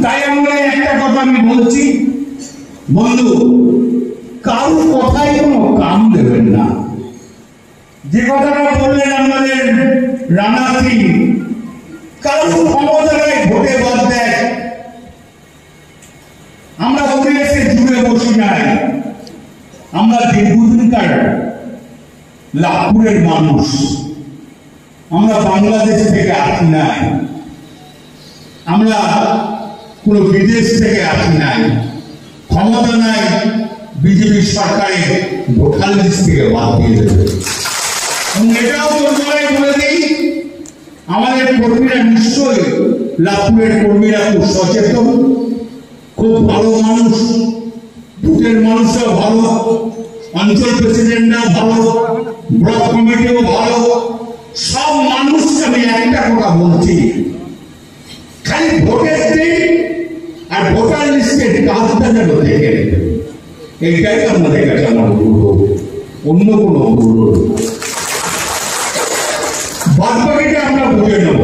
তাই আমরা একটা কথা আমি বলছি, বন্ধু, কারো কথায় কোনো কাম দেবেন না। যে কথাটা বললেন আমাদের রানা সিং, কারো ক্ষমতায় ভোটে বাদ দেয়। আমরা পরিবেশে জুড়ে বসি নাই, আমরা দীর্ঘদিনকার লাভপুরের মানুষ, আমরা বাংলাদেশ থেকে আসি নাই, আমরা কোন বিদেশ থেকে আসি নাই। ক্ষমতা নাই, বিজেপি সরকারে ভোটার লিস্ট থেকে বাদ দিয়ে দেবে। এটাও বলে দিই, আমাদের কর্মীরা নিশ্চয়ই, লাভপুরের কর্মীরা খুব সচেতন, খুব ভালো মানুষ, বুথের মানুষও ভালো, অঞ্চল প্রেসিডেন্টরা ভালো, ব্লক কমিটিও ভালো। সব মানুষকে আমি একটা কথা বলছি, খালি ভোটের দিন আর ভোটার লিস্টের কাজটা যেন দেখে নেবে, এইটাই আমাদের কাছে আমার অনুরোধ, অন্য কোনো অনুরোধ। বাদ বাকিটা আমরা বুঝে নেব।